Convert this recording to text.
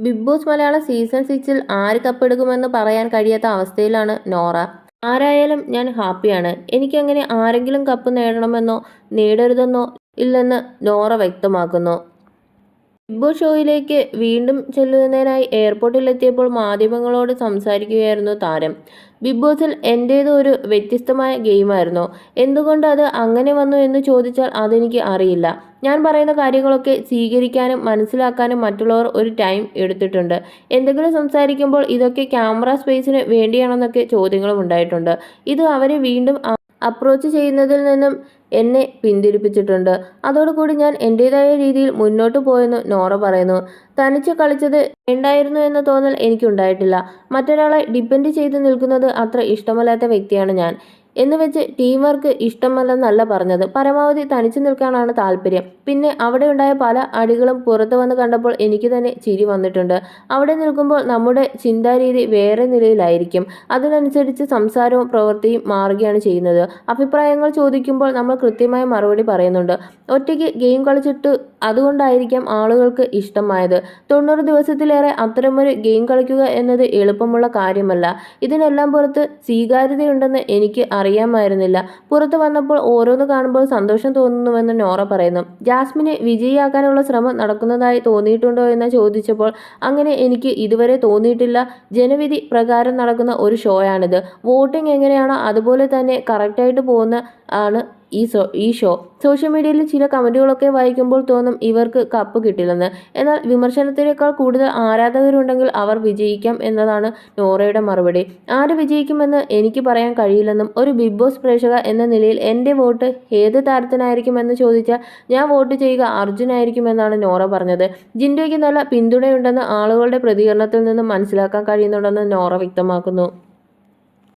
Big boss Malayalam season 6-ൽ ആര് കപ്പെടുക്കുമെന്ന് പറയാൻ കഴിയാത്ത അവസ്ഥയിലാണ് നോറ. ആരായാലും ഞാൻ ഹാപ്പിയാണ്. എനിക്കങ്ങനെ ആരെങ്കിലും കപ്പ് നേടണമെന്നോ നേടരുതെന്നോ ഇല്ലെന്ന് നോറ വ്യക്തമാക്കുന്നു. ബിഗ് ബോസ് ഷോയിലേക്ക് വീണ്ടും ചെല്ലുന്നതിനായി എയർപോർട്ടിലെത്തിയപ്പോൾ മാധ്യമങ്ങളോട് സംസാരിക്കുകയായിരുന്നു താരം. ബിഗ് ബോസിൽ എൻ്റേത് ഒരു വ്യത്യസ്തമായ ഗെയിമായിരുന്നു. എന്തുകൊണ്ട് അത് അങ്ങനെ വന്നു എന്ന് ചോദിച്ചാൽ അതെനിക്ക് അറിയില്ല. ഞാൻ പറയുന്ന കാര്യങ്ങളൊക്കെ സ്വീകരിക്കാനും മനസ്സിലാക്കാനും മറ്റുള്ളവർ ഒരു ടൈം എടുത്തിട്ടുണ്ട്. എന്തെങ്കിലും സംസാരിക്കുമ്പോൾ ഇതൊക്കെ ക്യാമറ സ്പേസിന് വേണ്ടിയാണെന്നൊക്കെ ചോദ്യങ്ങളും ഉണ്ടായിട്ടുണ്ട്. ഇത് അവരെ വീണ്ടും അപ്രോച്ച് ചെയ്യുന്നതിൽ നിന്നും എന്നെ പിന്തിരിപ്പിച്ചിട്ടുണ്ട്. അതോടുകൂടി ഞാൻ എൻ്റേതായ രീതിയിൽ മുന്നോട്ട് പോയെന്ന് നോറ പറയുന്നു. തനിച്ച് കളിച്ചത് വേണ്ടായിരുന്നു എന്ന തോന്നൽ എനിക്കുണ്ടായിട്ടില്ല. മറ്റൊരാളെ ഡിപ്പെൻഡ് ചെയ്ത് നിൽക്കുന്നത് അത്ര ഇഷ്ടമല്ലാത്ത വ്യക്തിയാണ് ഞാൻ. എന്ന് വെച്ച് ടീം വർക്ക് ഇഷ്ടമല്ലെന്നല്ല പറഞ്ഞത്. പരമാവധി തനിച്ചു നിൽക്കാനാണ് താല്പര്യം. പിന്നെ അവിടെ ഉണ്ടായ പല അടികളും പുറത്തു വന്ന് കണ്ടപ്പോൾ എനിക്ക് തന്നെ ചിരി വന്നിട്ടുണ്ട്. അവിടെ നിൽക്കുമ്പോൾ നമ്മുടെ ചിന്താരീതി വേറെ നിലയിലായിരിക്കും. അതിനനുസരിച്ച് സംസാരവും പ്രവൃത്തിയും മാറുകയാണ് ചെയ്യുന്നത്. അഭിപ്രായങ്ങൾ ചോദിക്കുമ്പോൾ നമ്മൾ കൃത്യമായ മറുപടി പറയുന്നുണ്ട്. ഒറ്റയ്ക്ക് ഗെയിം കളിച്ചിട്ട് അതുകൊണ്ടായിരിക്കാം ആളുകൾക്ക് ഇഷ്ടമായത്. 90 ദിവസത്തിലേറെ അത്തരമൊരു ഗെയിം കളിക്കുക എന്നത് എളുപ്പമുള്ള കാര്യമല്ല. ഇതിനെല്ലാം പുറത്ത് സ്വീകാര്യതയുണ്ടെന്ന് എനിക്ക് അറിയാമായിരുന്നില്ല. പുറത്ത് വന്നപ്പോൾ ഓരോന്ന് കാണുമ്പോൾ സന്തോഷം തോന്നുന്നുവെന്ന് നോറ പറയുന്നു. ജാസ്മിനെ വിജയിയാക്കാനുള്ള ശ്രമം നടക്കുന്നതായി തോന്നിയിട്ടുണ്ടോ എന്ന് ചോദിച്ചപ്പോൾ അങ്ങനെ എനിക്ക് ഇതുവരെ തോന്നിയിട്ടില്ല. ജനവിധി പ്രകാരം നടക്കുന്ന ഒരു ഷോയാണിത്. വോട്ടിംഗ് എങ്ങനെയാണോ അതുപോലെ തന്നെ കറക്റ്റായിട്ട് പോകുന്ന ആണ് ഈ ഷോ. സോഷ്യൽ മീഡിയയിൽ ചില കമൻറ്റുകളൊക്കെ വായിക്കുമ്പോൾ തോന്നും ഇവർക്ക് കപ്പ് കിട്ടില്ലെന്ന്. എന്നാൽ വിമർശനത്തിനേക്കാൾ കൂടുതൽ ആരാധകരുണ്ടെങ്കിൽ അവർ വിജയിക്കാം എന്നതാണ് നോറയുടെ മറുപടി. ആര് വിജയിക്കുമെന്ന് എനിക്ക് പറയാൻ കഴിയില്ലെന്നും ഒരു ബിഗ് ബോസ് പ്രേക്ഷക എന്ന നിലയിൽ എൻ്റെ വോട്ട് ഏത് താരത്തിനായിരിക്കുമെന്ന് ചോദിച്ചാൽ ഞാൻ വോട്ട് ചെയ്യുക അർജുനായിരിക്കുമെന്നാണ് നോറ പറഞ്ഞത്. ജിൻഡോയ്ക്ക് നല്ല പിന്തുണയുണ്ടെന്ന് ആളുകളുടെ പ്രതികരണത്തിൽ നിന്നും മനസ്സിലാക്കാൻ കഴിയുന്നുണ്ടെന്ന് നോറ വ്യക്തമാക്കുന്നു.